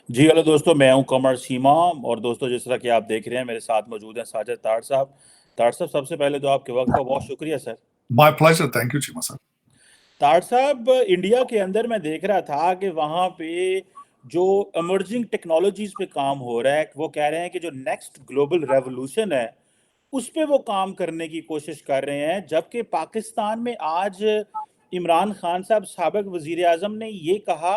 जी hello दोस्तों, मैं हूं कमर सीमा। और दोस्तों, जिस तरह कि आप देख रहे हैं, मेरे साथ मौजूद हैं साजिद ताड़ साहब। ताड़ साहब, सबसे पहले तो आपके वक्त का बहुत शुक्रिया sir. My pleasure, thank you Cheema sir. ताड़ साहब, इंडिया के अंदर मैं देख रहा था कि वहाँ पे जो इमर्जिंग टेक्नोलॉजीज पे काम हो रहा है, वो कह रहे हैं कि जो नेक्स्ट ग्लोबल रेवोल्यूशन है उस पे वो काम करने की कोशिश कर रहे हैं। जबकि पाकिस्तान में आज इमरान खान साहब, साबिक वजीर आजम, ने ये कहा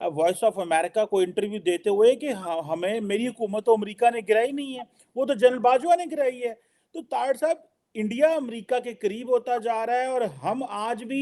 वॉइस ऑफ अमेरिका को इंटरव्यू देते हुए कि हमें मेरी हुकूमत तो अमेरिका ने गिराई नहीं है, वो तो जनरल बाजवा ने गिराई है। तो ताड़ साहब, इंडिया अमेरिका के करीब होता जा रहा है और हम आज भी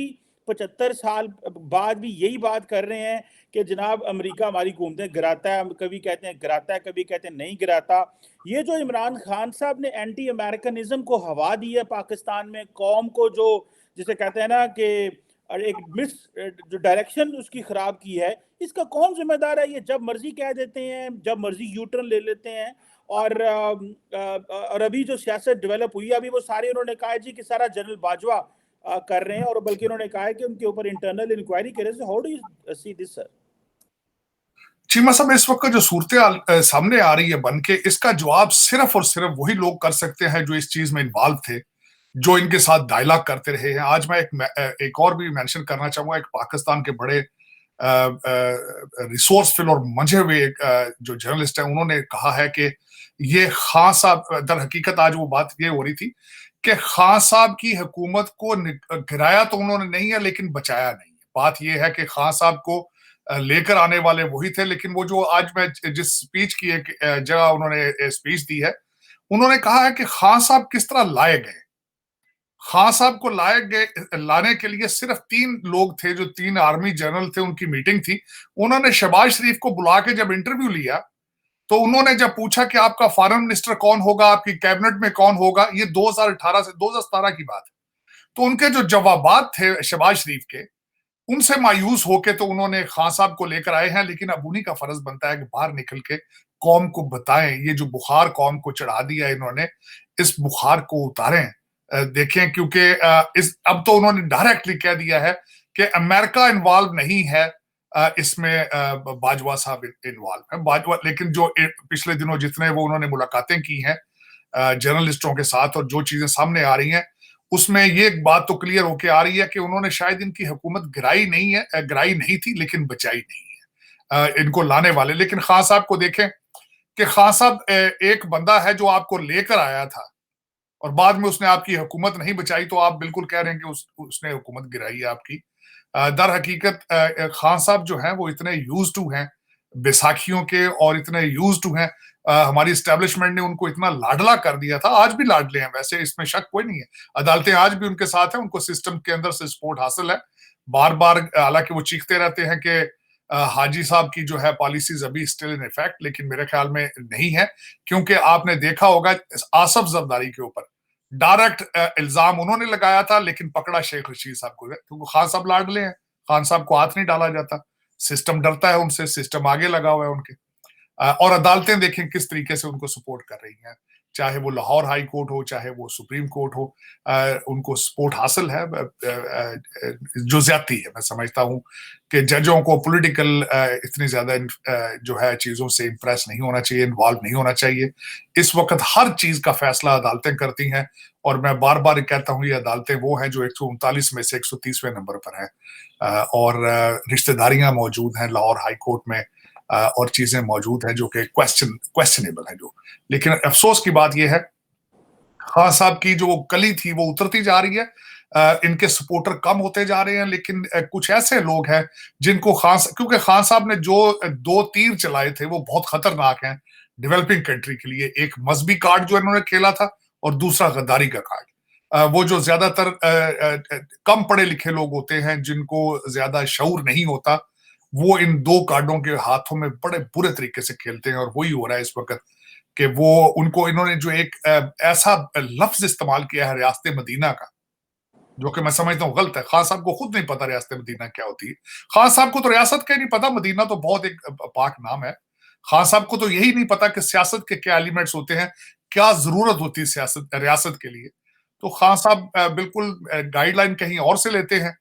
75 साल बाद भी यही बात कर रहे हैं कि जनाब अमेरिका हमारी हुकूमतें गिराता है। हम कभी कहते हैं गिराता है, कभी कहते हैं नहीं गिराता। ये जो इमरान खान साहब ने एंटी अमेरिकनिज्म को हवा दी है पाकिस्तान में, कौम को जो जिसे कहते हैं ना कि एक मिस जो डायरेक्शन उसकी खराब की है, इसका कौन जिम्मेदार है? ये जब मर्जी कह देते हैं, जब मर्जी यू टर्न ले लेते हैं। और अभी जो सियासत डेवलप हुई है, अभी वो सारे उन्होंने कहा है जी कि सारा जनरल बाजवा कर रहे हैं, और बल्कि उन्होंने कहा है कि उनके ऊपर इंटरनल इंक्वायरी करें। How do you see this sir? Cheema साहब, इस वक्त जो सूरत सामने आ रही है बन के, इसका जवाब सिर्फ और सिर्फ वही लोग कर सकते हैं जो इस चीज में इन्वॉल्व थे, जो इनके साथ डायलॉग करते रहे हैं। आज मैं एक और भी मेंशन करना चाहूंगा। एक पाकिस्तान के बड़े रिसोर्सफुल और मंझे हुए जो जर्नलिस्ट हैं, उन्होंने कहा है कि ये खान साहब, दर हकीकत आज वो बात ये हो रही थी कि खान साहब की हुकूमत को गिराया तो उन्होंने नहीं है, लेकिन बचाया नहीं है। बात यह है कि खान साहब को लेकर आने वाले वही थे, लेकिन वो जो आज मैं जिस स्पीच की एक जगह उन्होंने स्पीच दी है, उन्होंने कहा है कि खान साहब किस तरह लाए गए। खान साहब को लाने के लिए सिर्फ 3 लोग थे, जो 3 आर्मी जनरल थे, उनकी मीटिंग थी। उन्होंने शहबाज शरीफ को बुला के जब इंटरव्यू लिया, तो उन्होंने जब पूछा कि आपका फॉरेन मिनिस्टर कौन होगा, आपकी कैबिनेट में कौन होगा, ये 2018 से 2017 की बात है, तो उनके जो जवाबात थे शहबाज शरीफ के, उनसे मायूस होके तो उन्होंने खान साहब को लेकर आए हैं। लेकिन अब उन्हीं का फर्ज बनता है कि बाहर निकल के कौम को बताएं, ये जो बुखार कौम को चढ़ा दिया इन्होंने, इस बुखार को उतारें। देखें, क्योंकि इस अब तो उन्होंने डायरेक्टली कह दिया है कि अमेरिका इन्वॉल्व नहीं है इसमें, बाजवा साहब इन्वॉल्व है। बाजवा, लेकिन जो पिछले दिनों जितने वो उन्होंने मुलाकातें की हैं जर्नलिस्टों के साथ, और जो चीजें सामने आ रही हैं, उसमें ये एक बात तो क्लियर होके आ रही है कि उन्होंने शायद इनकी हुकूमत गिराई नहीं थी, लेकिन बचाई नहीं है इनको लाने वाले। लेकिन खान साहब को देखें कि खान साहब एक बंदा है जो आपको लेकर आया था और बाद में उसने आपकी हुकूमत नहीं बचाई, तो आप बिल्कुल कह रहे हैं कि उसने हुकूमत गिराई है आपकी। दर हकीकत खान साहब जो हैं वो इतने यूज टू हैं बैसाखियों के, और इतने यूज टू हैं, हमारी स्टैब्लिशमेंट ने उनको इतना लाडला कर दिया था, आज भी लाडले हैं, वैसे इसमें शक कोई नहीं है। अदालतें आज भी उनके साथ हैं, उनको सिस्टम के अंदर से सपोर्ट हासिल है। बार बार हालांकि वो चीखते रहते हैं कि हाजी साहब की जो है पॉलिसीज अभी स्टिल इन इफेक्ट, लेकिन मेरे ख्याल में नहीं है। क्योंकि आपने देखा होगा आसफ जरदारी के ऊपर डायरेक्ट इल्जाम उन्होंने लगाया था, लेकिन पकड़ा शेख रशीद साहब को, क्योंकि खान साहब लाडले हैं, खान साहब को हाथ नहीं डाला जाता। सिस्टम डरता है उनसे, सिस्टम आगे लगा हुआ है उनके। और अदालतें देखें किस तरीके से उनको सपोर्ट कर रही हैं, चाहे वो लाहौर हाई कोर्ट हो, चाहे वो सुप्रीम कोर्ट हो, उनको सपोर्ट हासिल है। जो ज्यादती है, मैं समझता हूं कि जजों को पॉलिटिकल इतनी ज्यादा जो है चीजों से इंप्रेस नहीं होना चाहिए, इन्वॉल्व नहीं होना चाहिए। इस वक्त हर चीज का फैसला अदालतें करती हैं, और मैं बार बार कहता हूं ये अदालतें वो हैं जो 139 में से 130वें नंबर पर हैं, और रिश्तेदारियां मौजूद हैं लाहौर हाई कोर्ट में, और चीजें मौजूद हैं जो कि क्वेश्चनेबल है जो। लेकिन अफसोस की बात यह है, खान साहब की जो कली थी वो उतरती जा रही है, इनके सपोर्टर कम होते जा रहे हैं। लेकिन कुछ ऐसे लोग हैं जिनको क्योंकि खान साहब ने जो 2 तीर चलाए थे वो बहुत खतरनाक हैं डेवलपिंग कंट्री के लिए। एक मजहबी कार्ड जो इन्होंने खेला था, और दूसरा गद्दारी का कार्ड। वो जो ज्यादातर कम पढ़े लिखे लोग होते हैं, जिनको ज्यादा शऊर नहीं होता, वो इन 2 कार्डों के हाथों में बड़े बुरे तरीके से खेलते हैं। और वही हो रहा है इस वक्त कि वो उनको इन्होंने जो एक ऐसा लफ्ज इस्तेमाल किया है रियासत मदीना का, जो कि मैं समझता हूँ गलत है। खान साहब को खुद नहीं पता रियासत मदीना क्या होती है। खान साहब को तो रियासत का ही नहीं पता, मदीना तो बहुत एक पाक नाम है। खान साहब को तो यही नहीं पता कि सियासत के क्या एलिमेंट्स होते हैं, क्या जरूरत होती है सियासत रियासत के लिए। तो खान साहब बिल्कुल गाइडलाइन कहीं और से लेते हैं।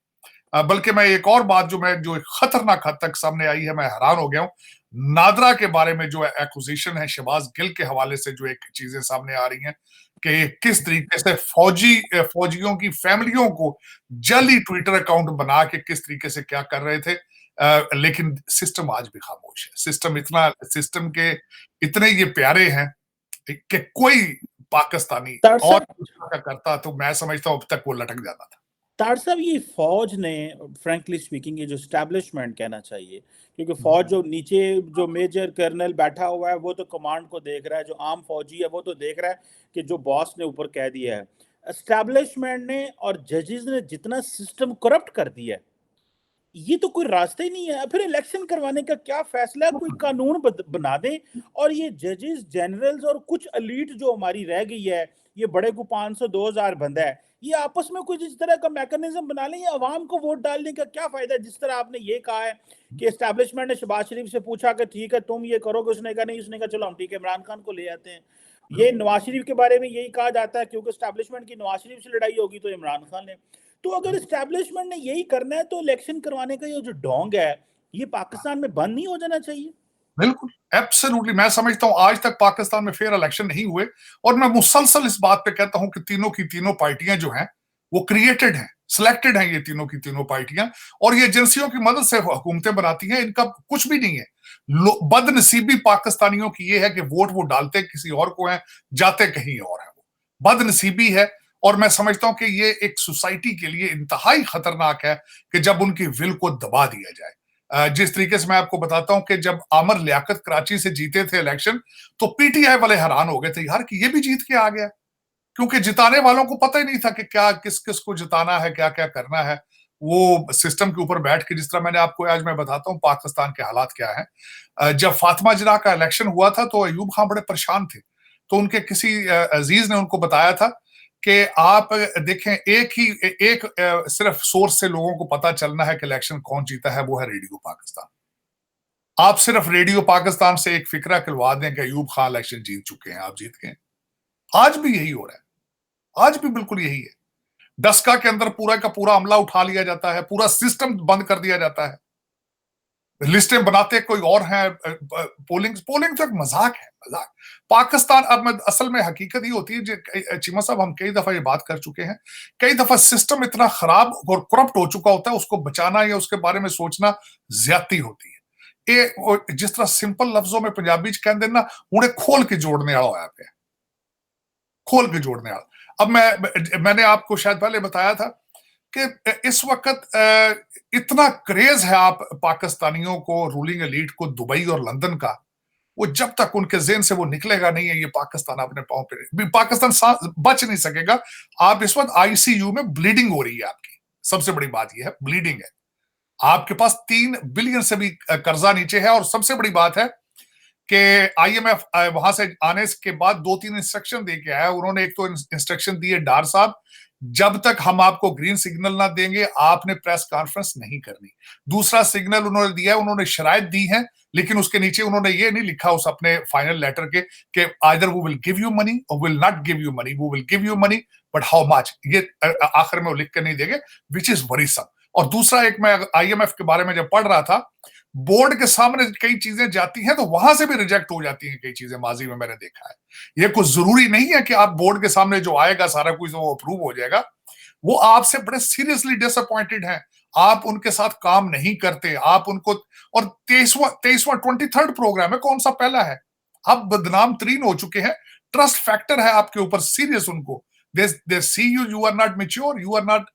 बल्कि मैं एक और बात जो खतरनाक हद तक सामने आई है, मैं हैरान हो गया हूं। नादरा के बारे में जो एक्विजिशन है शहबाज गिल के हवाले से जो एक चीजें सामने आ रही हैं कि किस तरीके से फौजियों की फैमिलियों को जाली ट्विटर अकाउंट बना के किस तरीके से क्या कर रहे थे। लेकिन सिस्टम आज भी खामोश है। सिस्टम के इतने ये प्यारे हैं कि कोई पाकिस्तानी और का करता तो मैं समझता हूं अब तक वो लटक जाता था। तार साहब, ये फौज ने फ्रैंकली स्पीकिंग ये जो एस्टैब्लिशमेंट कहना चाहिए, क्योंकि फौज जो नीचे जो मेजर कर्नल बैठा हुआ है वो तो कमांड को देख रहा है, जो आम फौजी है वो तो देख रहा है कि जो बॉस ने ऊपर कह दिया है। एस्टैब्लिशमेंट ने और जजेस ने जितना सिस्टम करप्ट कर दिया है, ये तो कोई रास्ता ही नहीं है। फिर इलेक्शन करवाने का क्या फैसला है? कोई कानून बना दें और ये जजेस जनरल्स और कुछ एलीट जो हमारी रह गई है, ये बड़े को 500-2000 बंदा है, ये आपस में कुछ इस तरह का मैकेनिज्म बना लें। ये अवाम को वोट डालने का क्या फायदा है? जिस तरह आपने ये कहा है कि एस्टैब्लिशमेंट ने शहबाज शरीफ से पूछा कि ठीक है तुम ये करोगे, उसने कहा नहीं, उसने कहा चलो हम ठीक है इमरान खान को ले आते हैं। ये नवाज शरीफ के बारे में यही कहा जाता है क्योंकि एस्टैब्लिशमेंट की नवाज शरीफ से लड़ाई होगी तो इमरान खान ने। तो अगर एस्टैब्लिशमेंट ने यही करना है तो इलेक्शन करवाने का ये जो ढोंग है ये पाकिस्तान में बंद नहीं हो जाना चाहिए? बिल्कुल, एब्सोल्युटली। मैं समझता हूं आज तक पाकिस्तान में फेयर इलेक्शन नहीं हुए और मैं मुसलसल इस बात पे कहता हूं कि तीनों की तीनों पार्टियां जो हैं वो क्रिएटेड हैं, सिलेक्टेड हैं, ये तीनों की तीनों पार्टियां, और ये एजेंसियों की मदद से हुकूमतें बनाती हैं। इनका कुछ भी नहीं है। बदनसीबी पाकिस्तानियों की ये है कि वोट वो डालते किसी और को हैं, जाते कहीं और है। वो बदनसीबी है और मैं समझता हूं कि ये एक सोसाइटी के लिए इंतहाई खतरनाक है कि जब उनकी विल को दबा दिया जाए। जिस तरीके से मैं आपको बताता हूं कि जब आमर लियाकत कराची से जीते थे इलेक्शन तो पीटीआई वाले हैरान हो गए थे यार कि ये भी जीत के आ गया, क्योंकि जिताने वालों को पता ही नहीं था कि क्या किस किस को जिताना है, क्या क्या करना है। वो सिस्टम के ऊपर बैठ के, जिस तरह मैंने आपको आज मैं बताता हूं पाकिस्तान के हालात क्या है। जब फातिमा जिन्ना का इलेक्शन हुआ था तो अयूब खान बड़े परेशान थे, तो उनके किसी अजीज ने उनको बताया था कि आप देखें एक सिर्फ सोर्स से लोगों को पता चलना है कि इलेक्शन कौन जीता है, वो है रेडियो पाकिस्तान। आप सिर्फ रेडियो पाकिस्तान से एक फिक्रा खिलवा दें कि अयूब खान इलेक्शन जीत चुके हैं, आप जीत गए। आज भी यही हो रहा है, आज भी बिल्कुल यही है। डस्का के अंदर पूरा का पूरा अमला उठा लिया जाता है, पूरा सिस्टम बंद कर दिया जाता है, लिस्टें बनाते कोई और हैं। पोलिंग तो एक मजाक है, मजाक। पाकिस्तान अब असल में हकीकत ही होती है चीमा साहब, हम कई दफा ये बात कर चुके हैं, कई दफा सिस्टम इतना खराब और करप्ट हो चुका होता है, उसको बचाना या उसके बारे में सोचना ज्यादती होती है। ये जिस तरह सिंपल लफ्जों में पंजाबी च कहते हैं ना, उन्हें खोल के जोड़ने वाला होया पे, खोल के जोड़ने वाला। अब मैंने आपको शायद पहले बताया था कि इस वक्त इतना क्रेज है आप पाकिस्तानियों को, रूलिंग एलीट को दुबई और लंदन का, वो जब तक उनके जेहन से वो निकलेगा नहीं है ये पाकिस्तान अपने पांव पे, पाकिस्तान बच नहीं सकेगा। आप इस वक्त आईसीयू में ब्लीडिंग हो रही है आपकी, सबसे बड़ी बात यह है ब्लीडिंग है। आपके पास 3 बिलियन से भी कर्जा नीचे है, और सबसे बड़ी बात है कि आईएमएफ वहां से आने के बाद 2-3 इंस्ट्रक्शन दे के आया। उन्होंने एक तो इंस्ट्रक्शन दिए, डार साहब जब तक हम आपको ग्रीन सिग्नल ना देंगे आपने प्रेस कॉन्फ्रेंस नहीं करनी। दूसरा सिग्नल उन्होंने दिया है, उन्होंने शराइत दी है, लेकिन उसके नीचे उन्होंने ये नहीं लिखा उस अपने फाइनल लेटर के कि आइदर वो विल गिव यू मनी और will not give you money, वो will give you money but how much, ये आखिर में वो लिख कर नहीं देंगे, विच इज वरीसम। और दूसरा, एक मैं आईएमएफ के बारे में जब पढ़ रहा था, बोर्ड के सामने कई चीजें जाती हैं तो वहां से भी रिजेक्ट हो जाती हैं कई चीजें, माजी में मैंने देखा है। ये कुछ जरूरी नहीं है कि आप बोर्ड के सामने जो आएगा सारा कुछ वो अप्रूव हो जाएगा। वो आपसे बड़े सीरियसली डिसअपॉइंटेड हैं, आप उनके साथ काम नहीं करते, आप उनको, और 23वां प्रोग्राम है, कौन सा पहला है, आप बदनाम तरीन हो चुके हैं। ट्रस्ट फैक्टर है आपके ऊपर सीरियस, उनको they see you are not mature, you are not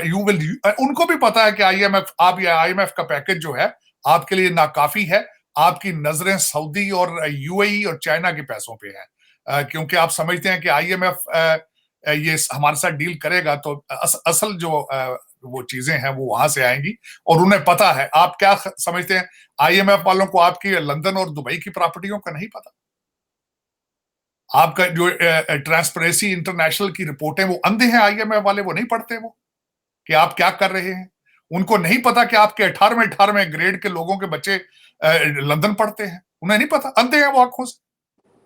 you will, उनको भी पता है कि आईएमएफ का पैकेज जो है आपके लिए नाकाफी है। आपकी नजरें सऊदी और यूएई और चाइना के पैसों पे हैं, क्योंकि आप समझते हैं कि आईएमएफ ये हमारे साथ डील करेगा तो असल जो वो चीजें हैं वो वहां से आएंगी, और उन्हें पता है। आप क्या समझते हैं, आईएमएफ वालों को आपकी लंदन और दुबई की प्रॉपर्टियों का नहीं पता? आपका जो ट्रांसपेरेंसी इंटरनेशनल की रिपोर्टें, वो अंधे हैं आईएमएफ वाले, वो नहीं पढ़ते वो कि आप क्या कर रहे हैं। उनको नहीं पता कि आपके 18वें ग्रेड के लोगों के बच्चे लंदन पढ़ते हैं, उन्हें नहीं पता, अंधे हैं वो आंखों से।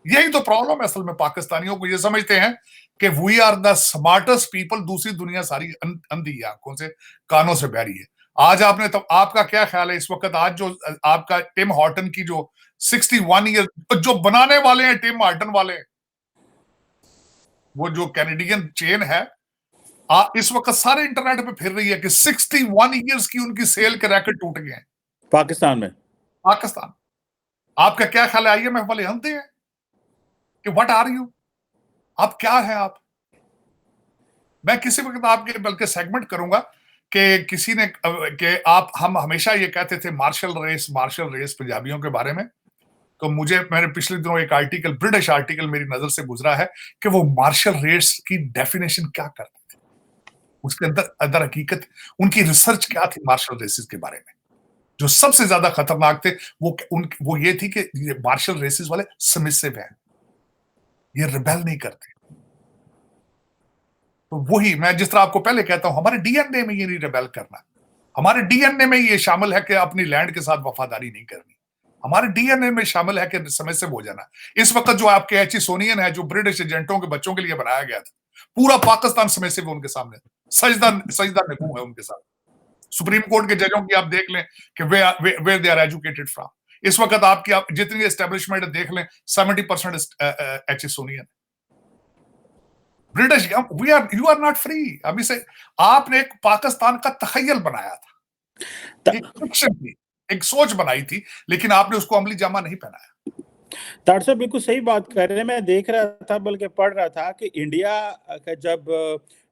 यही तो प्रॉब्लम है असल में पाकिस्तानियों को, ये समझते हैं कि we are the smartest people, दूसरी दुनिया सारी अंधी है, आंखों से कानों से बहरी है। आज आपने तो आपका क्या ख्याल है इस वक्त, आज जो आपका टिम हॉर्टन की जो 61 ईयर जो बनाने वाले हैं टिम हॉर्टन वाले, वो जो कैनेडियन चेन है, इस वक्त सारे इंटरनेट पे फिर रही है कि 61 ईयर्स की उनकी सेल के रैकेट टूट गए हैं पाकिस्तान में। पाकिस्तान। आपका क्या ख्याल है? आईएमएफ वाले हंसते हैं कि व्हाट आर यू, आप क्या है आप। मैं किसी वक्त आपके बल्कि सेगमेंट करूंगा कि किसी ने कि आप, हम हमेशा ये कहते थे मार्शल रेस पंजाबियों के बारे में। तो मैंने पिछले दिनों एक आर्टिकल, ब्रिटिश आर्टिकल मेरी नजर से गुजरा है कि वो मार्शल रेस की डेफिनेशन क्या करते थे, उसके अंदर अंदर हकीकत, उनकी रिसर्च क्या थी मार्शल रेसेस के बारे में। जो सबसे ज्यादा खतरनाक थे वो ये थी कि ये मार्शल रेसेस वाले सबमिसिव हैं, ये रिबेल नहीं करते। तो वही मैं जिस तरह आपको पहले कहता हूं, हमारे डीएनए में ये नहीं रिबेल करना, हमारे डीएनए में ये शामिल है कि अपनी लैंड के साथ वफादारी नहीं करनी, हमारे डीएनए में शामिल है कि समय से हो जाना। इस वक्त जो आपके एचिसोनियन है, जो ब्रिटिश एजेंटों के बच्चों के लिए बनाया गया था, पूरा पाकिस्तान समय से उनके सामने सजदा सजदा नकू है उनके साथ। सुप्रीम कोर्ट के जजों की आप देख लें कि where they are educated from. इस वक्त आपकी आप जितनी एस्टेब्लिशमेंट देख लें, 70% Aitchisonian. British, we are, you are not free. अभी से आपने एक पाकिस्तान का तखय्युल बनाया था, एक फिक्शन थी, एक सोच बनाई थी, लेकिन आपने उसको अमली जामा नहीं पहनाया। तार साहब बिल्कुल सही बात कर रहे हैं। मैं देख रहा था, बल्कि पढ़ रहा था कि इंडिया का जब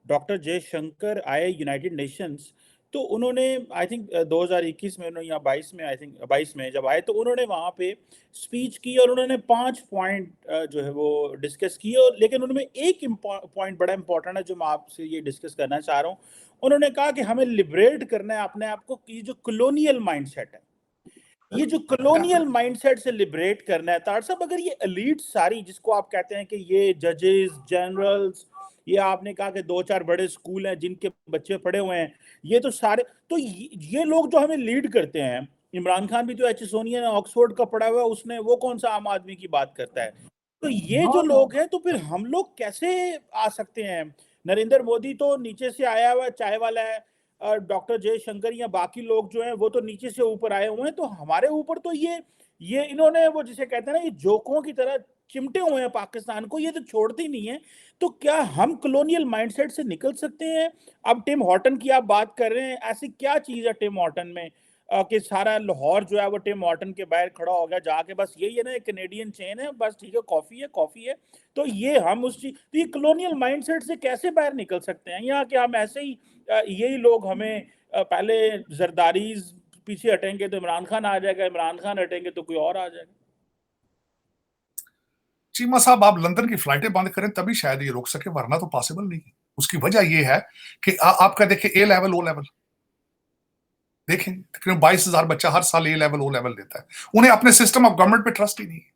डॉक्टर जयशंकर आए यूनाइटेड नेशंस, तो उन्होंने आई थिंक 2021 में या 22 में, आई थिंक 22 में जब आए, तो उन्होंने वहाँ पे स्पीच की और उन्होंने 5 पॉइंट जो है वो डिस्कस किए। और लेकिन उनमें एक पॉइंट बड़ा इंपॉर्टेंट है जो मैं आपसे ये डिस्कस करना चाह रहा हूँ। उन्होंने कहा कि हमें लिबरेट करना है अपने आप को, ये जो कॉलोनियल माइंडसेट है, ये जो कॉलोनियल माइंडसेट से लिबरेट करना है। तार साहब, अगर ये एलीट सारी, जिसको आप कहते हैं कि ये जजेस, जनरल्स, ये आपने कहा कि 2-4 बड़े स्कूल हैं जिनके बच्चे पढ़े हुए हैं, ये तो सारे, तो ये लोग जो हमें लीड करते हैं, इमरान खान भी तो एचिसोनियन ऑक्सफोर्ड का पढ़ा हुआ है, उसने, वो कौन सा आम आदमी की बात करता है। तो ये जो लोग हैं, तो फिर हम लोग कैसे आ सकते हैं। नरेंद्र मोदी तो नीचे से आया हुआ चाय वाला है, डॉक्टर जयशंकर या बाकी लोग जो हैं वो तो नीचे से ऊपर आए हुए हैं। तो हमारे ऊपर तो ये इन्होंने, वो जिसे कहते हैं ना, ये जोकों की तरह चिमटे हुए हैं पाकिस्तान को, ये तो छोड़ते ही नहीं है। तो क्या हम कॉलोनियल माइंडसेट से निकल सकते हैं? अब टिम हॉर्टन की आप बात कर रहे हैं, ऐसी क्या चीज है टिम हॉर्टन में कि सारा लाहौर जो है वो टिम हॉर्टन के बाहर खड़ा हो गया जाके, बस यही है ना, एक कैनेडियन चेन है, बस ठीक है, कॉफी है, कॉफी है। तो ये हम उस चीज, तो ये कॉलोनियल माइंडसेट से कैसे बाहर निकल सकते हैं? यहाँ कि हम ऐसे ही यही लोग हमें पहले जरदारी पीछे हटेंगे तो इमरान खान आ जाएगा, इमरान खान हटेंगे तो कोई और आ जाएगा। चीमा साहब, आप लंदन की फ्लाइटें बंद करें तभी शायद ये रोक सके, वरना तो पॉसिबल नहीं है। उसकी वजह ये है कि आपका देखिए ए लेवल, ओ लेवल देखें, तकरीबन 22,000 बच्चा हर साल ए लेवल, ओ लेवल देता है। उन्हें अपने सिस्टम ऑफ गवर्नमेंट पे ट्रस्ट ही नहीं है।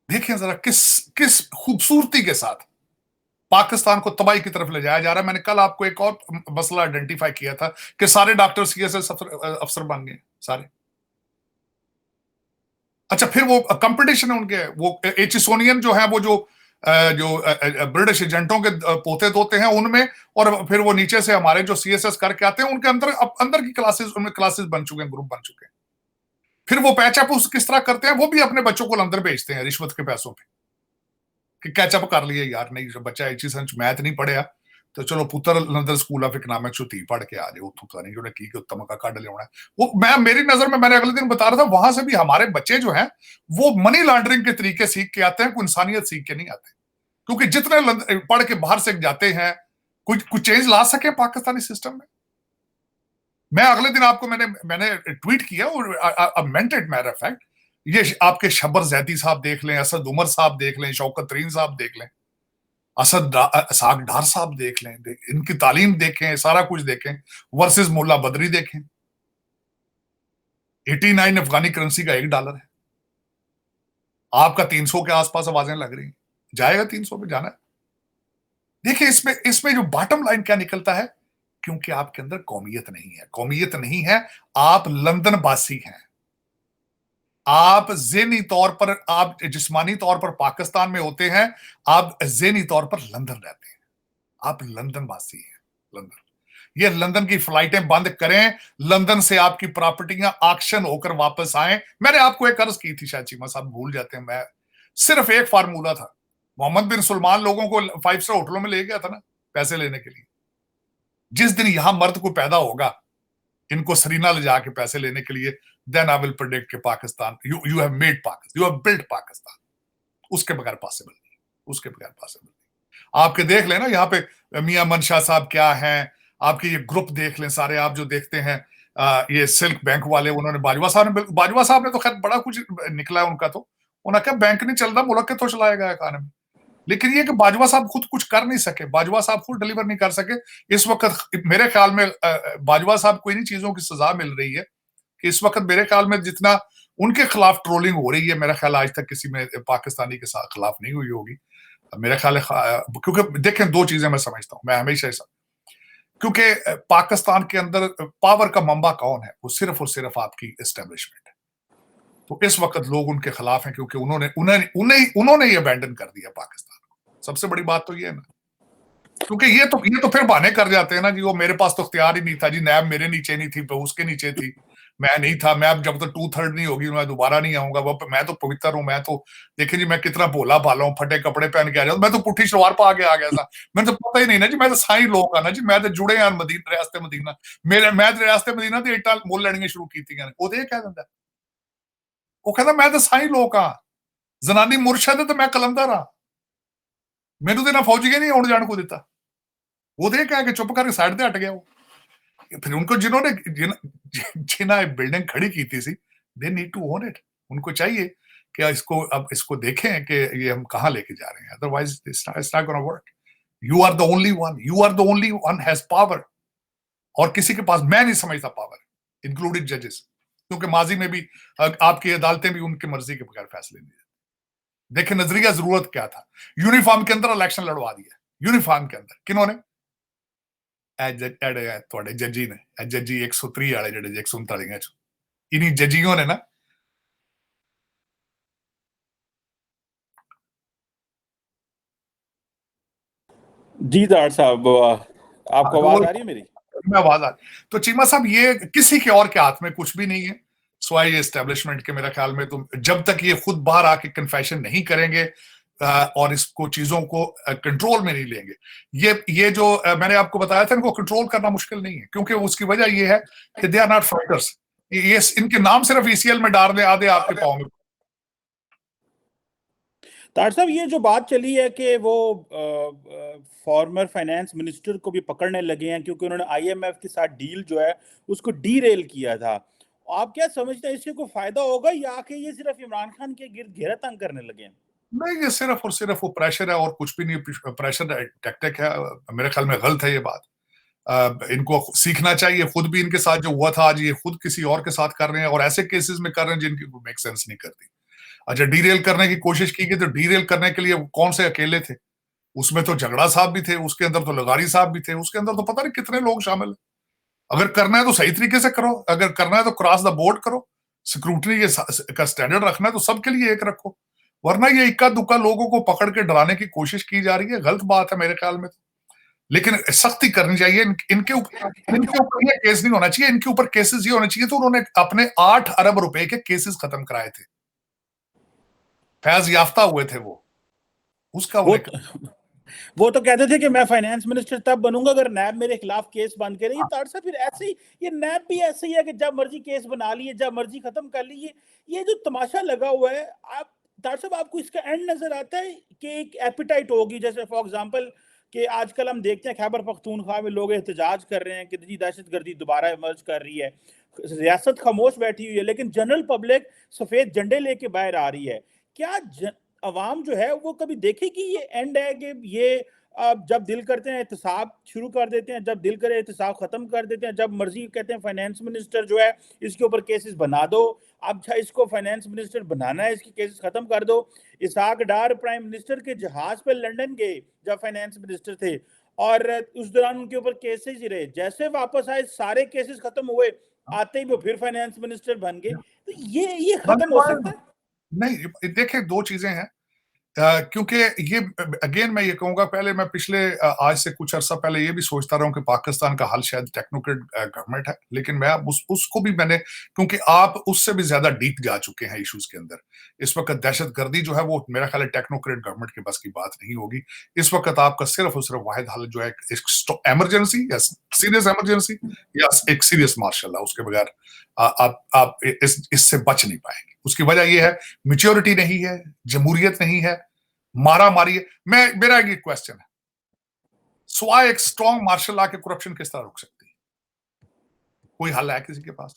देखें जरा किस किस खूबसूरती के साथ पाकिस्तान को तबाही की तरफ ले जाया जा रहा है। मैंने कल आपको एक और मसला आइडेंटिफाई किया था कि सारे डॉक्टर सीएसएस अफसर बन गए सारे। अच्छा, फिर वो कंपटीशन है उनके, वो एचिसोनियन जो है, वो जो ब्रिटिश एजेंटों के पोते तोते हैं उनमें, और फिर वो नीचे से हमारे जो सीएसएस करके आते हैं उनके अंदर अंदर की क्लासेस, उनमें क्लासेस बन चुके हैं, ग्रुप बन चुके हैं। फिर वो पैचअप किस तरह करते हैं, वो भी अपने बच्चों को लंदन भेजते हैं रिश्वत के पैसों पे कि कैचअप कर लिए यार, नहीं जो बच्चा एची मैथ नहीं पढ़िया तो चलो पुत्र लंदन स्कूल ऑफ इकोनॉमिक्स धी पढ़ के आ जाए, उतो तो नहीं उन्हें की उत्तम का काट लिया। वो मैं, मेरी नजर में, मैंने अगले दिन बता रहा था, वहां से भी हमारे बच्चे जो हैं वो मनी लॉन्ड्रिंग के तरीके सीख के आते हैं, कोई इंसानियत सीख के नहीं आते। क्योंकि जितने पढ़ के बाहर से जाते हैं, कुछ चेंज ला सके पाकिस्तानी सिस्टम में। मैं अगले दिन आपको मैंने ट्वीट किया और मेंट इट, मैटर ऑफ फैक्ट, ये आपके शब्बर जैदी साहब देख लें, असद उमर साहब देख लें, शौकत तरीन साहब देख लें, साग डार साहब देख लें, इनकी तालीम देखें, सारा कुछ देखें, वर्सेस मुल्ला बदरी देखें। 89 अफगानी करेंसी का $1 है, आपका 300 के आसपास आवाजें लग रही, जाएगा 300 पे जाना है। देखिए इसमें जो बॉटम लाइन क्या निकलता है, क्योंकि आपके अंदर कौमियत नहीं है, कौमियत नहीं है, आप लंदन बासी हैं, आप ज़हनी तौर पर, आप जिस्मानी तौर पर पाकिस्तान में होते हैं, आप ज़हनी तौर पर लंदन रहते हैं, आप लंदन वासी हैं, लंदन। ये लंदन की फ्लाइटें बंद करें, लंदन से आपकी प्रॉपर्टियां ऑक्शन होकर वापस आए। मैंने आपको एक अर्ज की थी, शायद चीमा साहब भूल जाते हैं, मैं सिर्फ एक फार्मूला था, मोहम्मद बिन सुलेमान लोगों को 5 स्टार होटलों में ले गया था ना पैसे लेने के लिए। जिस दिन यहां मर्द को पैदा होगा इनको सरीना ले जाके पैसे लेने के लिए, देन आई विल प्रेडिक्ट कि Pakistan, you have made Pakistan, you have built Pakistan. उसके बगैर पॉसिबल नहीं, उसके बगैर पॉसिबल नहीं। आपके देख लेना यहाँ पे मियां मनशा साहब क्या हैं, आपके ये ग्रुप देख लें सारे, आप जो देखते हैं ये सिल्क बैंक वाले, उन्होंने बाजवा साहब ने तो खैर बड़ा कुछ निकला है उनका, तो उन्होंने कहा बैंक नहीं चल रहा, मुल्क के तो चलाएगा इकॉनमी। लेकिन ये कि बाजवा साहब खुद कुछ कर नहीं सके, बाजवा साहब खुद डिलीवर नहीं कर सके इस वक्त। मेरे ख्याल में बाजवा साहब को इन्हीं चीजों की सजा मिल रही है कि इस वक्त मेरे ख्याल में जितना उनके खिलाफ ट्रोलिंग हो रही है, मेरा ख्याल आज तक किसी में पाकिस्तानी के साथ खिलाफ नहीं हुई होगी। मेरा ख्याल है क्योंकि देखें, दो चीजें मैं समझता हूं, मैं हमेशा ऐसा, क्योंकि पाकिस्तान के अंदर पावर का मंबा कौन है, वो सिर्फ और सिर्फ आपकी एस्टेब्लिशमेंट है। तो इस वक्त लोग उनके खिलाफ हैं क्योंकि उन्होंने ये अबैंडन कर दिया पाकिस्तान को। सबसे बड़ी बात तो ये है ना, क्योंकि ये तो फिर बहाने कर जाते हैं ना जी, वो मेरे पास तो इख्तियार ही नहीं था जी, नैब मेरे नीचे नहीं थी, उसके नीचे थी, मैं नहीं था, मैं जब तक 2/3 नहीं होगी मैं दोबारा नहीं आऊंगा, वो मैं तो पवित्र हूं, मैं तो देखें जी मैं कितना भोला भाला हूं, फटे कपड़े पहन के आ जाऊं, मैं तो पुट्ठी शलवार पा के आ गया था, मैंने तो पता ही नहीं ना जी, मैं तो साई लोग ना जी, मैं तो जुड़े हैं मदीना, रियासत मदीना, मैं रियासत मदीना तो इट्टा मुल लड़नियां शुरू की थी। वो कह दिंदा, वो कहता मैं तो साई लोग हाँ, जनानी मुर्शद है तो मैं कलंदर हाँ, मैनू तो ना फौजी नहीं आने जाने को दिता। वो कह के चुप करके साइड पे हट गया वो। फिर उनको जिन्होंने जिन्हें बिल्डिंग खड़ी की थी, they need to own it. उनको चाहिए कि इसको देखें कि ये हम कहां लेके जा रहे हैं, otherwise it's not gonna work. You are the only one, you are the only one has power, और किसी के पास मैं नहीं समझता पावर, इंक्लूडिंग जजेस, क्योंकि माजी में भी आपकी अदालतें भी उनकी मर्जी के बगैर फैसले नहीं देती। देखिए नजरिया जरूरत क्या था, यूनिफॉर्म के अंदर इलेक्शन लड़वा दिया, यूनिफॉर्म के अंदर किन्होंने, जजी ने, जजी 130 वाले जेडे 139 इन्हीं जजियों ने ना। जी दार साहब, आपको आवाज आ रही है मेरी? मैं आवाज आ रही। तो चीमा साहब ये किसी के और के हाथ में कुछ भी नहीं है स्वाई एस्टेब्लिशमेंट के। मेरा ख्याल में तो जब तक ये खुद बाहर आके कन्फेशन नहीं करेंगे और इसको चीजों को कंट्रोल में नहीं लेंगे, ये जो मैंने आपको बताया था, इनको कंट्रोल करना मुश्किल नहीं है, क्योंकि उसकी वजह ये है कि दे आर नॉट फाइटर्स। ये इनके नाम सिर्फ ईसीएल में डाल दे, आधे आपके पाँव में। तार साहब, ये जो बात चली है कि वो फॉर्मर फाइनेंस मिनिस्टर को भी पकड़ने लगे हैं क्योंकि उन्होंने आईएमएफ के साथ डील जो है उसको डीरेल किया था, आप क्या समझते हैं, इससे कोई फायदा होगा या कि ये सिर्फ इमरान खान के गिर्द घेरा तंग करने लगे हैं? नहीं, ये सिर्फ और सिर्फ वो प्रेशर है और कुछ भी नहीं। प्रेशर टैक्टिक है, मेरे ख्याल में गलत है ये बात। इनको सीखना चाहिए, खुद भी इनके साथ जो हुआ था आज ये खुद किसी और के साथ कर रहे हैं, और ऐसे केसेस में कर रहे हैं जिनकी मेक सेंस नहीं करती। अच्छा, डीरेल करने की कोशिश की गई, तो डीरेल करने के लिए कौन से अकेले थे? उसमें तो झगड़ा साहब भी थे, उसके अंदर तो लगारी साहब भी थे, उसके अंदर तो पता नहीं कितने लोग शामिल है। अगर करना है तो सही तरीके से करो, अगर करना है तो क्रॉस द बोर्ड करो, सिक्योरिटी का स्टैंडर्ड रखना है तो सबके लिए एक रखो, वरना ये इक्का दुक्का लोगों को पकड़ के डराने की कोशिश की जा रही है, गलत बात है मेरे ख्याल में। लेकिन सख्ती करनी चाहिए इनके ऊपर ये केस नहीं होना चाहिए, इनके ऊपर केसेस ये होने चाहिए। तो उन्होंने अपने 8 अरब रुपए के केसेस खत्म कराए थे, फैज याफ्ता हुए थे वो, उसका वो तो कहते थे कि मैं फाइनेंस मिनिस्टर तब बनूंगा अगर नैब मेरे खिलाफ केस बंद करे। ये तार साहब फिर ऐसे ही, ये नैब भी ऐसे ही है कि जब मर्जी केस बना लिए, जब मर्जी खत्म कर लिए। ये जो तमाशा लगा हुआ है, आप तार साहब आपको इसका एंड नजर आता है कि एक एपिटाइट होगी, जैसे फॉर एग्जांपल कि आजकल हम देखते हैं खैबर पख्तूनख्वा में लोग एहतजाज कर रहे हैं कि जी दहशतगर्दी दोबारा इमर्ज कर रही है, रियासत खामोश बैठी हुई है, लेकिन जनरल पब्लिक सफेद झंडे लेके बाहर आ रही है। क्या अवाम जो है वो कभी देखेगी ये एंड है कि ये जब दिल करते हैं एहतसाब शुरू कर देते हैं, जब दिल करे एहतसाब खत्म कर देते हैं, जब मर्जी कहते हैं फाइनेंस मिनिस्टर जो है इसके ऊपर केसेस बना दो, अब इसको फाइनेंस मिनिस्टर बनाना है, इसकी केसेस खत्म कर दो। इसहाक डार प्राइम मिनिस्टर के जहाज पे लंदन गए जब फाइनेंस मिनिस्टर थे, और उस दौरान उनके ऊपर केसेस ही रहे, जैसे वापस आए सारे केसेस खत्म हुए, आते ही वो फिर फाइनेंस मिनिस्टर बन गए। तो ये खत्म हो सकता है? नहीं, देखिए दो चीजें हैं। क्योंकि ये अगेन मैं ये कहूंगा, पहले मैं पिछले आज से कुछ अर्सा पहले ये भी सोचता रहा हूं कि पाकिस्तान का हल शायद टेक्नोक्रेट गवर्नमेंट है, लेकिन मैं उसको भी मैंने, क्योंकि आप उससे भी ज्यादा डीप जा चुके हैं इश्यूज के अंदर। इस वक्त दहशतगर्दी जो है वो मेरा ख्याल है टेक्नोक्रेट गवर्नमेंट के बस की बात नहीं होगी। इस वक्त आपका सिर्फ और सिर्फ वाहिद हल जो है एमरजेंसी या सीरियस एमरजेंसी या एक सीरियस मार्शल लॉ, उसके बगैर आप इससे बच नहीं पाएंगे। उसकी वजह यह है मेच्योरिटी नहीं है, जमहूरियत नहीं है, मारा मारी है। मेरा एक क्वेश्चन है, स्वाय एक स्ट्रॉन्ग मार्शल लॉ के करप्शन किस तरह रुक सकती है? कोई हल है किसी के पास?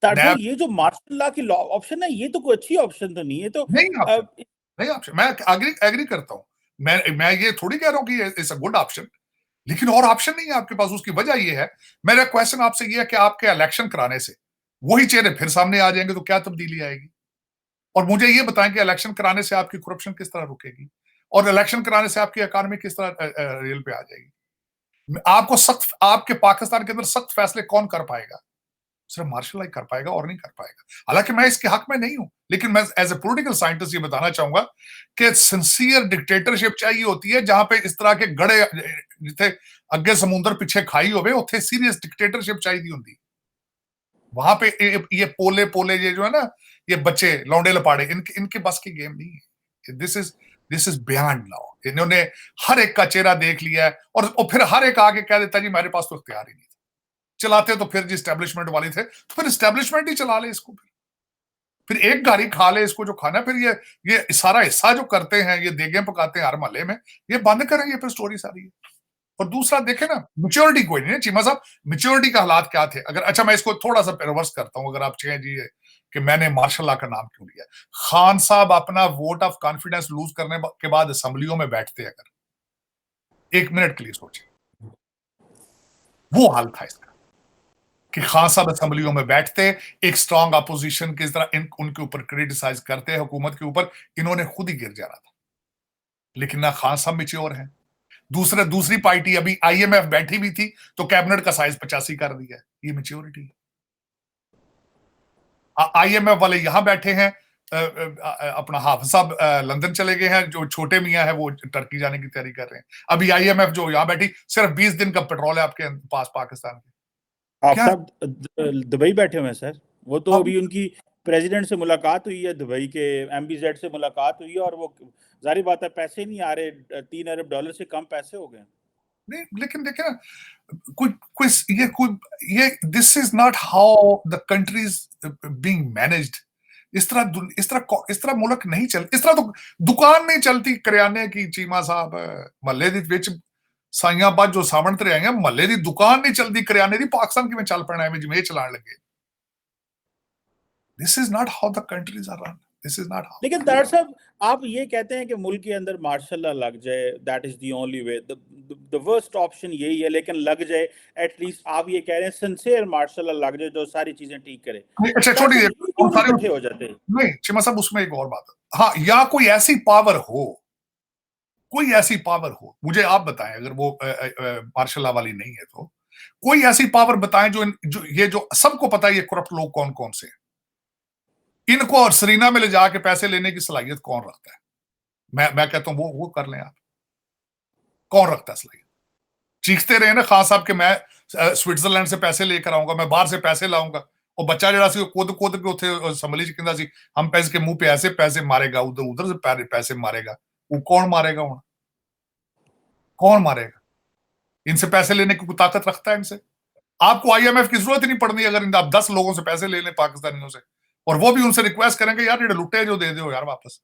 सर ये जो मार्शल लॉ की ऑप्शन है, ये तो कोई अच्छी ऑप्शन तो नहीं है। तो नहीं ऑप्शन, नहीं ऑप्शन, मैं एग्री करता हूं। मैं ये थोड़ी कह रहा हूं कि इट्स अ गुड ऑप्शन, लेकिन और ऑप्शन नहीं है आपके पास। उसकी वजह ये है, मेरा क्वेश्चन आपसे ये है कि आपके इलेक्शन कराने से वही चेहरे फिर सामने आ जाएंगे तो क्या तब्दीली आएगी? और मुझे ये बताएं कि इलेक्शन कराने से आपकी करप्शन किस तरह रुकेगी, और इलेक्शन कराने से आपकी इकोनॉमी किस तरह रेल पे आ जाएगी? आपको सख्त, आपके पाकिस्तान के अंदर सख्त फैसले कौन कर पाएगा? सिर्फ मार्शल लॉ कर पाएगा और नहीं कर पाएगा। हालांकि मैं इसके हक में नहीं हूं, लेकिन मैं एज ए पॉलिटिकल साइंटिस्ट ये बताना चाहूंगा कि सिंसियर डिक्टेटरशिप चाहिए होती है, जहां पे इस तरह के गड़े जिथे अगे समुद्र पीछे खाई होवे, उत्थे सीरियस डिक्टेटरशिप चाहिए होती। वहां पे ये पोले पोले ये जो है ना, ये बच्चे लौंडे लपाड़े, इनके बस की गेम नहीं है। This is beyond now. इन्होंने हर एक का चेहरा देख लिया है, और फिर हर एक आके कह देता जी मेरे पास तो इख्तियार ही नहीं था। चलाते तो फिर जी एस्टेब्लिशमेंट वाले थे, तो फिर एस्टेब्लिशमेंट ही चला ले इसको। फिर एक गाड़ी खा ले इसको जो खाना, फिर ये सारा हिस्सा जो करते हैं, ये देगें पकाते हैं हर मोहल्ले में, ये बंद करें। ये फिर स्टोरी सारी है। और दूसरा देखें ना, मेच्योरिटी कोई नहीं है चीमा साहब। मेच्योरिटी का हालात क्या थे? अगर अच्छा मैं इसको थोड़ा सा रिवर्स करता हूं, अगर आप चाहें जी कि मैंने मार्शल लॉ का नाम क्यों लिया। खान साहब अपना वोट ऑफ कॉन्फिडेंस लूज करने के बाद असेंबलियों में बैठते, अगर एक मिनट के लिए सोचे, वो हाल था इसका कि खान साहब असेंबलियों में बैठते, एक स्ट्रांग अपोजिशन की तरह उनके ऊपर क्रिटिसाइज करते हुकूमत के ऊपर, इन्होंने खुद ही गिर जाना था। लेकिन ना खान साहब मेच्योर हैं, दूसरी पार्टी अभी आईएमएफ बैठी भी थी तो कैबिनेट का साइज 85 कर दिया। ये मेच्योरिटी। आईएमएफ वाले यहां बैठे हैं, अपना हाफिज साहब लंदन चले गए हैं, जो छोटे मियां है वो टर्की जाने की तैयारी कर रहे हैं। अभी आईएमएफ जो यहां बैठी, सिर्फ 20 दिन का पेट्रोल है आपके पास पाकिस्तान के। आप साहब दुबई बैठे हुए हैं सर, वो तो अभी उनकी प्रेसिडेंट से मुलाकात हुई है, दुबई के एमबीजेड से मुलाकात हुई है, और वो जारी बात है पैसे नहीं आ रहे, $3 अरब से कम पैसे हो गए। नहीं, लेकिन देखिए ना, ये this is not how the country is being managed. इस तरह मुल्क नहीं चल, इस तरह तो दुकान नहीं चलती करियाने की चीमा साहब। महल्ले दी विच साइयां बज जो सावन ते आईयां, महल्ले दी दुकान नहीं चलती करियाने दी, पाकिस्तान किवें चल पैना है जिवें चलान लगे। This is not how the countries are run. This is not how. लेकिन डॉक्टर साहब, आप ये कहते हैं कि मुल्क के अंदर मार्शल लॉ लग जाए, that is the only way, the worst option यही है, लेकिन लग जाए एटलीस्ट। आप ये कह रहे हैं सिंसियर मार्शल लॉ लग जाए जो सारी चीजें ठीक करे। अच्छा छोड़िए, इकट्ठे हो जाते हैं। नहीं चिमा साहब, उसमें एक और बात है। हाँ, या कोई ऐसी पावर हो, मुझे आप बताएं, अगर वो मार्शल लॉ वाली नहीं है तो कोई ऐसी पावर बताएं जो सबको पता है ये करप्ट लोग कौन कौन से हैं, इनको और सरीना में ले जाके पैसे लेने की सलाहियत कौन रखता है? मैं कहता हूं वो कर लें आप। कौन रखता है सलाहियत? चीखते रहे ना खान साहब के मैं स्विट्जरलैंड से पैसे लेकर आऊंगा, मैं बाहर से पैसे लाऊंगा, और बच्चा जरा सी कूद कूद के उथे संभली च कहंदा सी हम पैसे के मुंह पे ऐसे पैसे मारेगा, उधर से पैसे मारेगा। वो कौन मारेगा? हूं कौन मारेगा? इनसे पैसे लेने की ताकत रखता है इनसे? आपको आईएमएफ की जरूरत ही नहीं पड़नी अगर आप 10 लोगों से पैसे ले लें पाकिस्तानियों से, और वो भी उनसे रिक्वेस्ट करेंगे यार ये लुटे जो दे दो यार वापस।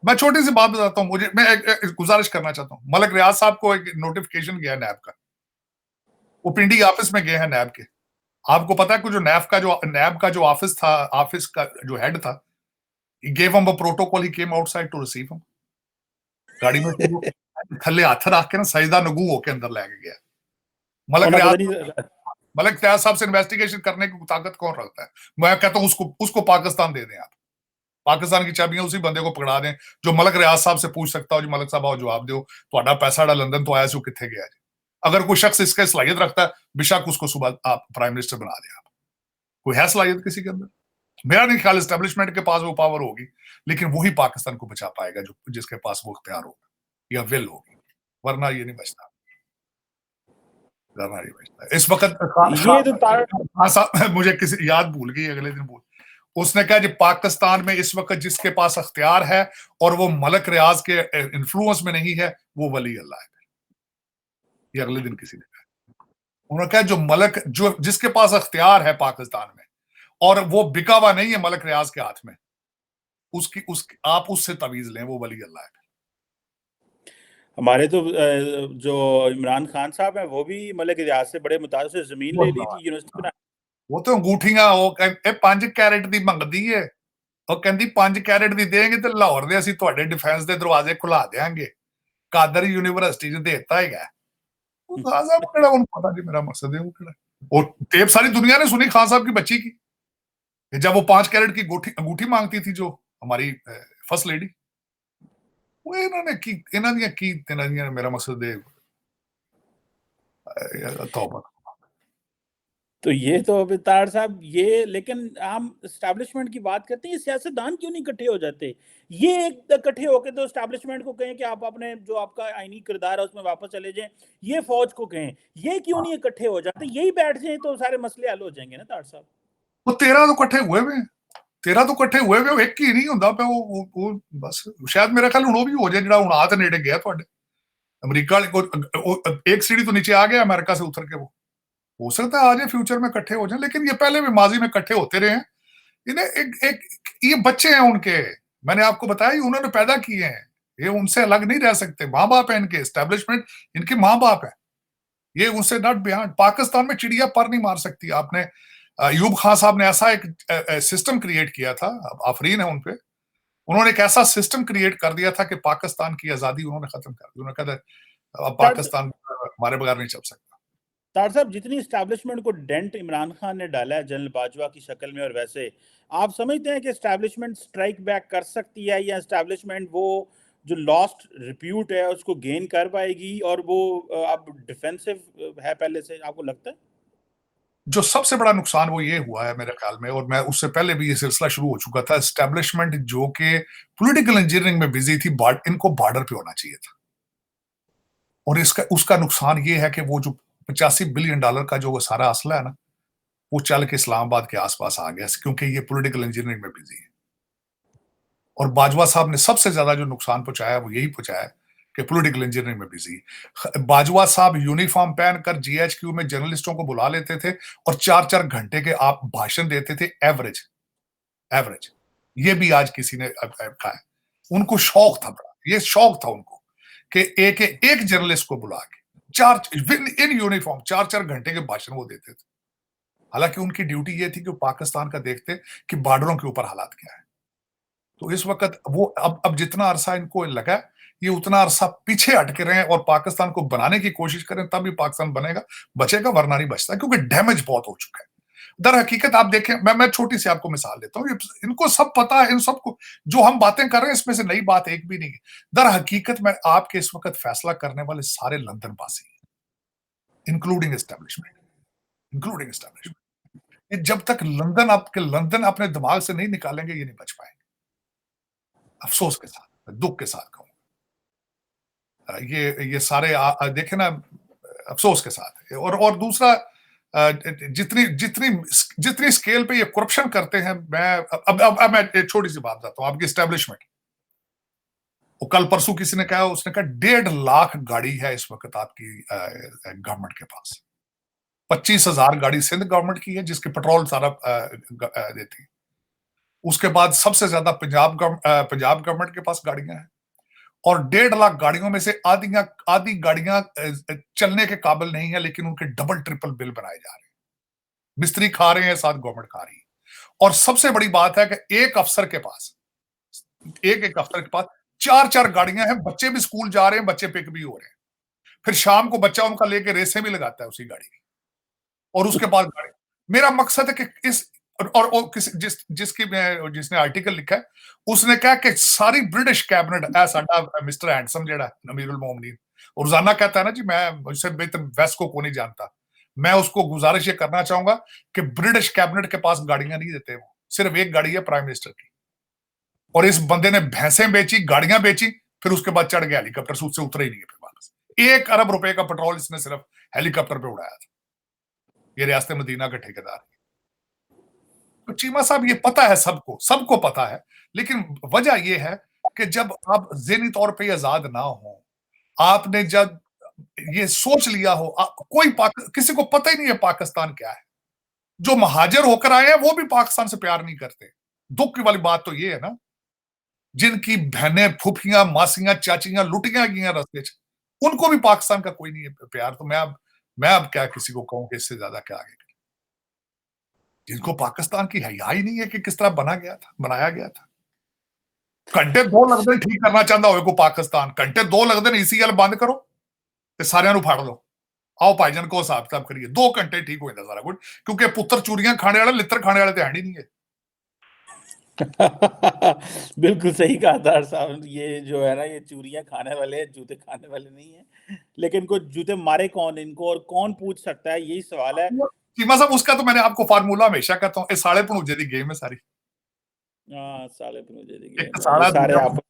मैं छोटी सी बात बताता हूं, मैं एक गुजारिश करना चाहता हूं। मलक रियाज साहब को एक नोटिफिकेशन गया नैब का, वो पिंडी ऑफिस में गए हैं नैब के। आपको पता है कि जो नैब का जो ऑफिस था, ऑफिस का जो हेड था, he gave him a protocol, he came outside to receive him। गाड़ी में थल्ले हाथ रख के ना सजदा नगू होके अंदर लेके गया। मलक रियाज साहब से इन्वेस्टिगेशन करने की ताकत कौन रखता है? मैं कहता हूं उसको पाकिस्तान दे दें आप। पाकिस्तान की चाबियां उसी बंदे को पकड़ा दें जो मलक रियाज साहब से पूछ सकता हो, जो मलक साहब आओ जवाब दो, ਤੁਹਾਡਾ पैसा लंदन तो आया से कितने गया? अगर कोई शख्स इसका सलाहियत रखता है, बेशक उसको सुबह आप प्राइम मिनिस्टर बना दें। आप कोई है सलाहियत किसी के अंदर? मेरा नहीं ख्याल एस्टेब्लिशमेंट के पास वो पावर होगी, लेकिन वही पाकिस्तान को बचा पाएगा जो जिसके पास वो इख्तियार होगा या विल होगी, वरना ये नहीं बचता, वरना नहीं बचता। इस ये तो तार वक्त मुझे किसी याद भूल गई, अगले दिन भूल, उसने कहा जी पाकिस्तान में इस वक्त जिसके पास अख्तियार है और वो मलक रियाज के इन्फ्लुएंस में नहीं है, वो वली अल्लाह है। ये अगले दिन किसी ने कहा, उन्होंने कहा जो मलक जो जिसके पास अख्तियार है पाकिस्तान में और वो बिका हुआ नहीं है मलक रियाज के हाथ में, उसकी आप उससे तवीज लें, वो वली अल्लाह है। हमारे तो जो इमरान खान साहब हैं वो भी मलिक रियाज से बड़े मुताबिक से जमीन ले ली थी यूनिवर्सिटी बना। वो तो अंगूठियां वो 5 कैरेट ਦੀ ਮੰਗਦੀ है, ਉਹ ਕਹਿੰਦੀ 5 कैरेट ਦੀ ਦੇਂਗੇ ਤੇ ਲਾਹੌਰ ਦੇ ਅਸੀਂ ਤੁਹਾਡੇ ਡਿਫੈਂਸ ਦੇ ਦਰਵਾਜ਼ੇ ਖੁਲਾ ਦੇਾਂਗੇ, ਕਾਦਰ ਯੂਨੀਵਰਸਿਟੀ ਚ ਦੇਤਾ ਹੈਗਾ। ਉਹ ਖਾਨ ਸਾਹਿਬ ਕਿਹੜਾ, ਉਹਨੂੰ ਪਤਾ ਨਹੀਂ ਮੇਰਾ मकसद है वो ਕਿਹੜਾ। और टेप सारी दुनिया ने सुनी खान साहब की बच्ची की, जब वो 5 कैरेट की अंगूठी मांगती थी जो हमारी फर्स्ट लेडी, वो इन्होंने की मेरा मकसद है तौबा। तो ये तो तार साहब ये, लेकिन हम एस्टैब्लिशमेंट की बात करते हैं, ये सियासतदान क्यों नहीं इकट्ठे हो जाते? ये इकट्ठे होकर तो एस्टैब्लिशमेंट को कहें कि आप अपने जो आपका आईनी किरदार है उसमें वापस चले जाएं, ये फौज को कहें, ये क्यों नहीं इकट्ठे हो जाते? यही बैठ जाएं तो सारे मसले हल हो जाएंगे ना तार साहब। वो 13 तो इकट्ठे हुए हुए, 13 तो इकट्ठे हुए हुए, एक ही नहीं ਹੁੰਦਾ ਪਿਆ ਉਹ बस शायद मेरा ख्याल ਹੁਣ ਉਹ भी हो जाए ਜਿਹੜਾ ਹੁਣ ਆ ਤੇ ਨੇੜੇ ਗਿਆ ਤੁਹਾਡੇ अमेरिका वाले एक सीढ़ी तो नीचे आ गया अमेरिका से उतर के, वो हो सकता है आज फ्यूचर में इकट्ठे हो जाए, लेकिन ये पहले भी माजी में इकट्ठे होते रहे हैं। इन्हें ये बच्चे हैं उनके, मैंने आपको बताया उन्होंने पैदा किए हैं, ये उनसे अलग नहीं रह सकते, माँ बाप है इनके, एस्टेब्लिशमेंट इनके माँ बाप है, ये उनसे नॉट बियॉन्ड। पाकिस्तान में चिड़िया पर नहीं मार सकती। आपने अयूब खान साहब ने ऐसा एक सिस्टम क्रिएट किया था, आफरीन है उनपे, उन्होंने एक ऐसा सिस्टम क्रिएट कर दिया था कि पाकिस्तान की आजादी उन्होंने खत्म कर दी। उन्होंने कहा अब पाकिस्तान हमारे बगैर नहीं चल सकता। तार साहब जितनी एस्टैब्लिशमेंट को डेंट इमरान खान ने डाला है जनरल बाजवा की शक्ल में, और वैसे आप समझते हैं कि एस्टैब्लिशमेंट स्ट्राइक बैक कर सकती है, या एस्टैब्लिशमेंट वो जो लॉस्ट रिप्यूट है उसको गेन कर पाएगी और वो अब डिफेंसिव है पहले से, आपको लगता है? जो सबसे बड़ा नुकसान वो ये हुआ है मेरे ख्याल में, और मैं उससे पहले भी ये सिलसिला शुरू हो चुका था, एस्टैब्लिशमेंट जो कि पॉलिटिकल इंजीनियरिंग में बिजी थी, इनको बॉर्डर पे होना चाहिए था। और इसका उसका नुकसान ये है कि वो जो $85 बिलियन का जो वो सारा असला है ना, वो चल के इस्लामाबाद के आसपास आ गया, क्योंकि ये पॉलिटिकल इंजीनियरिंग में बिजी है। और बाजवा साहब ने सबसे ज्यादा जो नुकसान पहुंचाया वो यही पहुंचाया कि पॉलिटिकल इंजीनियरिंग में बिजी। बाजवा साहब यूनिफॉर्म पहनकर जीएचक्यू में जर्नलिस्टों को बुला लेते थे और 4-4 घंटे के आप भाषण देते थे, एवरेज। ये भी आज किसी ने कहा है, उनको शौक था बड़ा, ये शौक था उनको कि एक जर्नलिस्ट को बुला के इन यूनिफॉर्म 4-4 घंटे के भाषण वो देते थे। हालांकि उनकी ड्यूटी ये थी कि पाकिस्तान का देखते कि बॉर्डरों के ऊपर हालात क्या है। तो इस वक्त वो अब जितना अरसा इनको लगा, ये उतना अरसा पीछे हटके रहे और पाकिस्तान को बनाने की कोशिश करें, तभी पाकिस्तान बचेगा, वरना नहीं बचता, क्योंकि डैमेज बहुत हो चुका है। दर हकीकत आप देखें, मैं छोटी सी आपको मिसाल देता हूँ, इनको सब पता है, इन सबको जो हम बातें कर रहे हैं इसमें से नई बात एक भी नहीं है। दर हकीकत में आपके इस वक्त फैसला करने वाले सारे लंदन पासी हैं, इंक्लूडिंग एस्टेब्लिशमेंट। जब तक लंदन अपने दिमाग से नहीं निकालेंगे, ये नहीं बच पाएंगे। अफसोस के साथ, दुख के साथ कहूं, ये सारे देखे ना, अफसोस के साथ। और दूसरा, जितनी स्केल पे ये करप्शन करते हैं, मैं एक छोटी सी बात बताता हूं, आपकी एस्टेब्लिशमेंट, वो कल परसों किसी ने कहा, उसने कहा 1.5 लाख गाड़ी है इस वक्त आपकी गवर्नमेंट के पास। 25,000 गाड़ी सिंध गवर्नमेंट की है, जिसके पेट्रोल सारा देती है। उसके बाद सबसे ज्यादा पंजाब गवर्नमेंट के पास गाड़ियां हैं, और 1.5 लाख गाड़ियों में से आधी गाड़ियां चलने के काबिल नहीं है, लेकिन उनके डबल ट्रिपल बिल बनाए जा रहे हैं, मिस्त्री खा रहे हैं, साथ गवर्नमेंट खा रही है। और सबसे बड़ी बात है कि एक अफसर के पास 4-4 गाड़ियां हैं, बच्चे भी स्कूल जा रहे हैं, बच्चे पिक भी हो रहे हैं, फिर शाम को बच्चा उनका लेके रेसें भी लगाता है उसी गाड़ी की, और उसके बाद गाड़ी। मेरा मकसद है कि इस और जिसने आर्टिकल लिखा है, उसने कहा कि सारी ब्रिटिश कैबिनेट साडा मिस्टर हैंडसम जेड़ा अमीरुल मोमिनीन रोजाना कहता है ना जी, मैं मुझसे बेहतर वेस्ट को नहीं जानता, मैं उसको गुजारिश ये करना चाहूंगा कि ब्रिटिश कैबिनेट के पास गाड़ियां नहीं देते वो, सिर्फ एक गाड़ी है प्राइम मिनिस्टर की, और इस बंदे ने भैंसें बेची, गाड़ियां बेची, फिर उसके बाद चढ़ गया हेलीकॉप्टर से, उससे उतरे ही नहीं है फिर वापस। 1 अरब रुपए का पेट्रोल इसने सिर्फ हेलीकॉप्टर पे उड़ाया था। ये रियासत मदीना का ठेकेदार है। तो चीमा साहब ये पता है, सबको सबको पता है, लेकिन वजह यह है कि जब आप ज़हनी तौर पे आजाद ना हो, आपने जब ये सोच लिया हो, कोई किसी को पता ही नहीं है पाकिस्तान क्या है। जो महाजर होकर आए हैं वो भी पाकिस्तान से प्यार नहीं करते। दुख की वाली बात तो ये है ना, जिनकी बहनें, फूफियां, मासियां, चाचियां लुटियां गई हैं रास्ते च, उनको भी पाकिस्तान का कोई नहीं है प्यार। तो मैं अब क्या किसी को कहूं कि इससे ज्यादा क्या आगे, जिनको पाकिस्तान की हया ही नहीं है कि किस तरह बनाया गया था। घंटे 2 लगते ठीक करना चाहता हो को पाकिस्तान, घंटे 2 लगते ECL बंद करो ते सारियां नूं फाड़ लो, आओ भाईजान को हिसाब किताब करिए, 2 घंटे ठीक हो जाता सारा कुछ, क्योंकि पुत्र चूरियां खाने वाले, लित्र खाने वाले तो है नहीं है। बिल्कुल सही कहा तार साहब, ये जो है ना, ये चूरियां खाने वाले, जूते खाने वाले नहीं है, लेकिन इनको जूते मारे कौन इनको, और कौन पूछ सकता है, यही सवाल है। चीमा साहब उसका तो मैंने आपको फार्मूला हमेशा कहता हूँ, ये साले भणूजे दी गेम है सारी। साले भनूजे दी एक गेम है, ये साला दूजा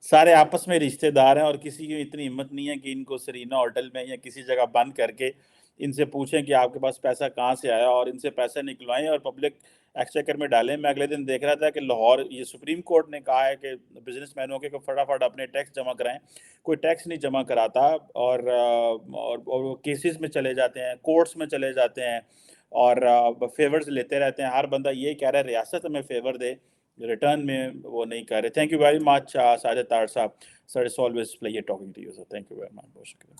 सारे आपस में रिश्तेदार हैं, और किसी की इतनी हिम्मत नहीं है कि इनको सरीना होटल में या किसी जगह बंद करके इनसे पूछें कि आपके पास पैसा कहाँ से आया, और इनसे पैसा निकलवाएं और पब्लिक एक्सचेकर में डालें। मैं अगले दिन देख रहा था कि लाहौर, ये सुप्रीम कोर्ट ने कहा है कि बिजनेसमैनों के को फटाफट अपने टैक्स जमा कराएं। कोई टैक्स नहीं जमा कराता, और वो केसेस में चले जाते हैं, कोर्ट्स में चले जाते हैं, और फेवर्स लेते रहते हैं। हर बंदा ये कह रहा है रियासत हमें फेवर दे, रिटर्न में वो नहीं कर रहे। Thank you very much Sajid Tar साहब, sir, it's always pleasure talking to you sir, thank you very much, बहुत शुक्रिया।